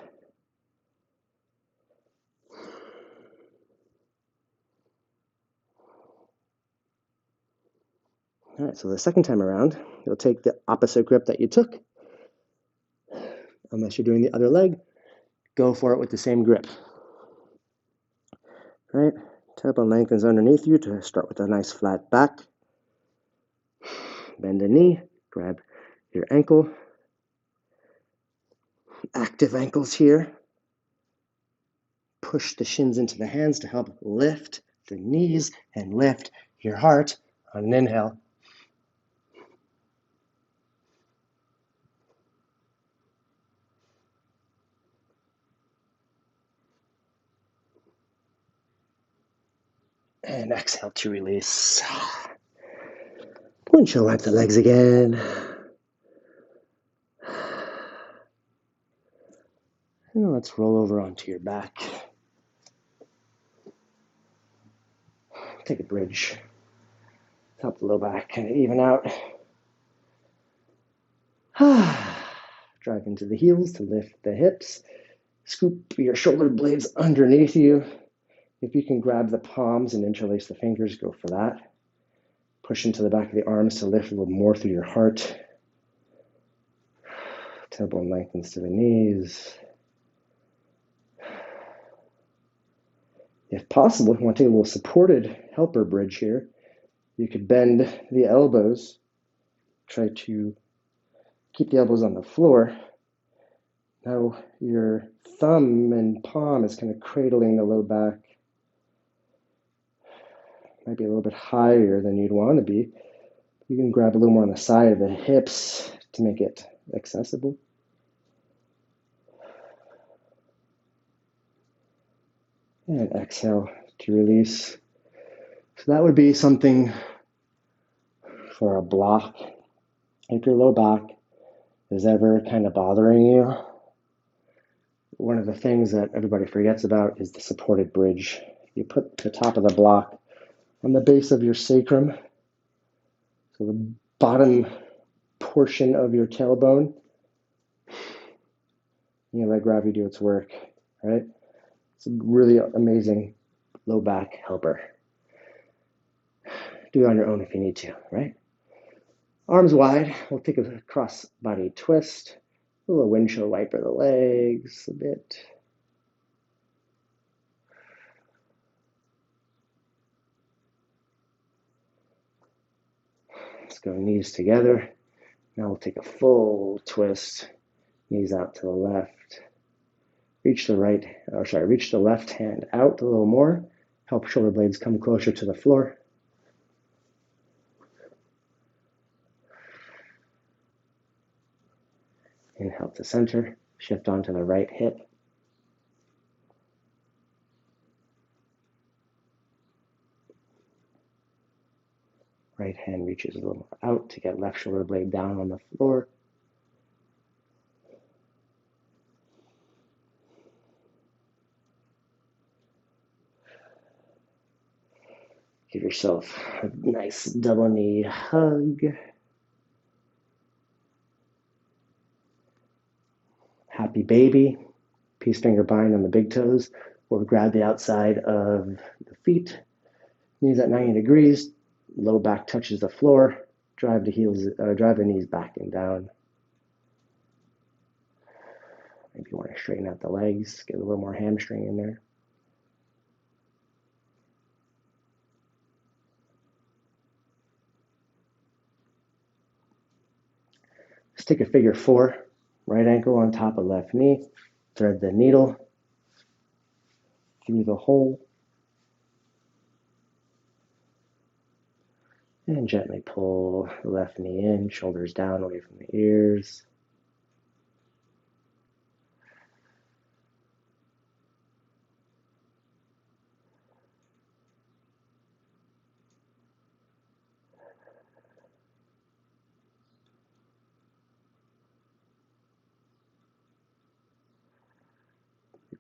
All right, so the second time around, you'll take the opposite grip that you took. Unless you're doing the other leg, go for it with the same grip. All right, tailbone lengthens underneath you to start with a nice flat back. Bend the knee, grab your ankle. Active ankles here. Push the shins into the hands to help lift the knees and lift your heart on an inhale. And exhale to release. Windshield wipe the legs again. And let's roll over onto your back. Take a bridge. Help the low back kind of even out. Drive into the heels to lift the hips. Scoop your shoulder blades underneath you. If you can grab the palms and interlace the fingers, go for that. Push into the back of the arms to lift a little more through your heart. Tailbone lengthens to the knees. If possible, if you want to take a little supported helper bridge here, you could bend the elbows. Try to keep the elbows on the floor. Now your thumb and palm is kind of cradling the low back. Might be a little bit higher than you'd want to be. You can grab a little more on the side of the hips to make it accessible. And exhale to release. So that would be something for a block. If your low back is ever kind of bothering you, one of the things that everybody forgets about is the supported bridge. You put the top of the block on the base of your sacrum, so the bottom portion of your tailbone. You let gravity do its work, right? It's a really amazing low back helper. Do it on your own if you need to, right? Arms wide, we'll take a cross body twist, a little windshield wiper the legs a bit. Let's go knees together. Now we'll take a full twist, knees out to the left. Reach the left hand out a little more. Help shoulder blades come closer to the floor. Inhale to center, shift onto the right hip. Right hand reaches a little more out to get left shoulder blade down on the floor. Give yourself a nice double knee hug. Happy baby. Peace finger bind on the big toes, or grab the outside of the feet. Knees at 90 degrees. Low back touches the floor. Drive the knees back and down. Maybe you want to straighten out the legs, get a little more hamstring in there. Let's take a figure four. Right ankle on top of left knee. Thread the needle through the hole. And gently pull the left knee in, shoulders down away from the ears.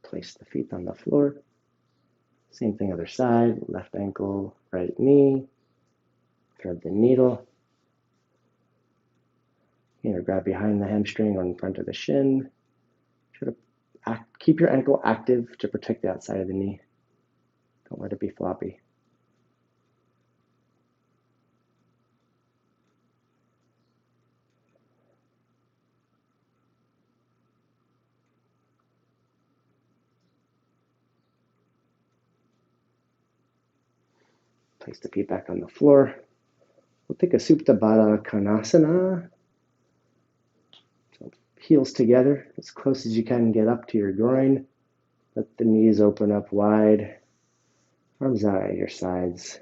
Place the feet on the floor. Same thing other side, left ankle, right knee. Thread the needle. Either grab behind the hamstring or in front of the shin. Try to keep your ankle active to protect the outside of the knee. Don't let it be floppy. Place the feet back on the floor. We'll take a Supta Baddha Konasana. So heels together as close as you can get up to your groin. Let the knees open up wide. Arms out at your sides.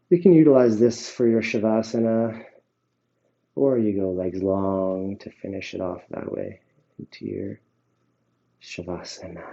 You can utilize this for your Shavasana, or you go legs long to finish it off that way into your Shavasana.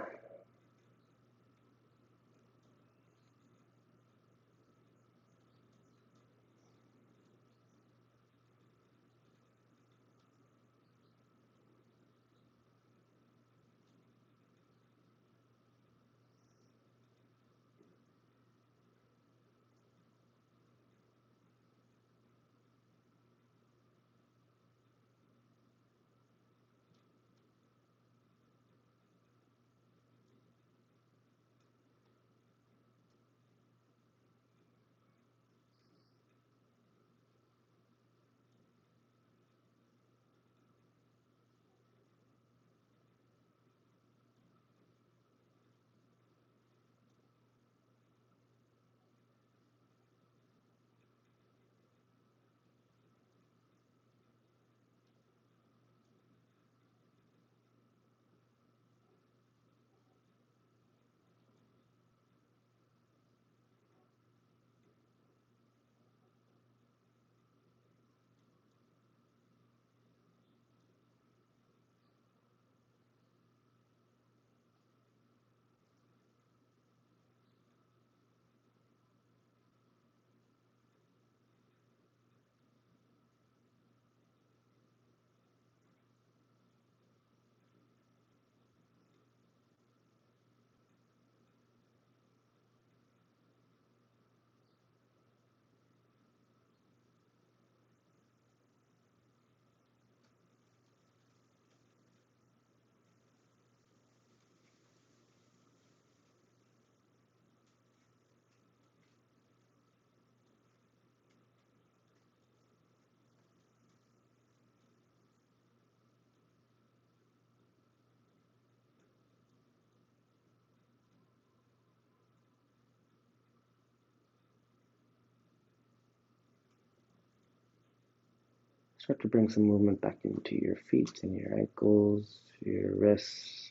Start to bring some movement back into your feet and your ankles, your wrists,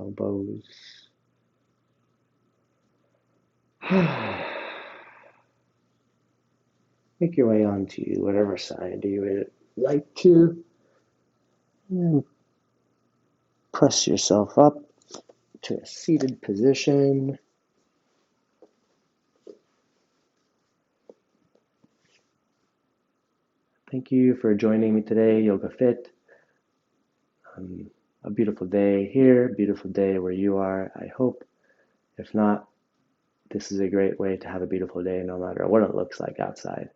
elbows. Make your way onto whatever side you would like to. And press yourself up to a seated position. Thank you for joining me today, YogaFIT. A beautiful day here, beautiful day where you are, I hope. If not, this is a great way to have a beautiful day no matter what it looks like outside.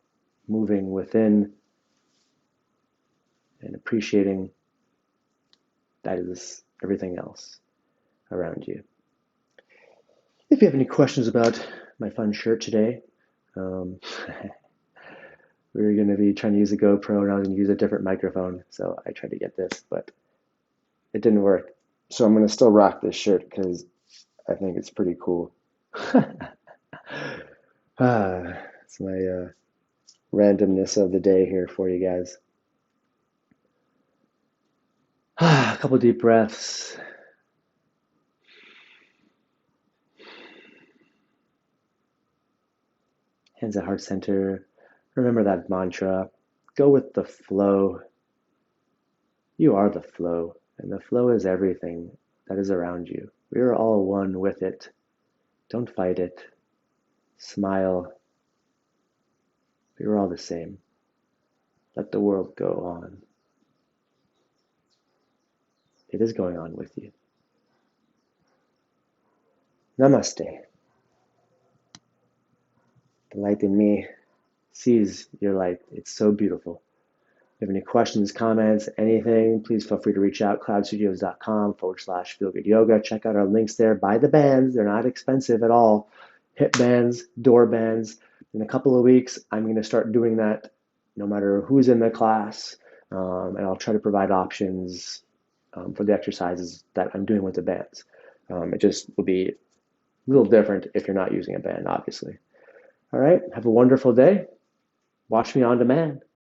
Moving within and appreciating that is everything else around you. If you have any questions about my fun shirt today, we were going to be trying to use a GoPro and I was going to use a different microphone, so I tried to get this, but it didn't work. So I'm going to still rock this shirt because I think it's pretty cool. It's my randomness of the day here for you guys. A couple deep breaths. Hands at heart center. Remember that mantra. Go with the flow. You are the flow, and the flow is everything that is around you. We are all one with it. Don't fight it. Smile. We are all the same. Let the world go on. It is going on with you. Namaste. The light in me sees your light. It's so beautiful. If you have any questions, comments, anything, please feel free to reach out, cloudstudios.com/feelgoodyoga. Check out our links there. Buy the bands. They're not expensive at all. Hip bands, door bands. In a couple of weeks, I'm going to start doing that no matter who's in the class. And I'll try to provide options for the exercises that I'm doing with the bands. It just will be a little different if you're not using a band, obviously. All right. Have a wonderful day. Watch me on demand.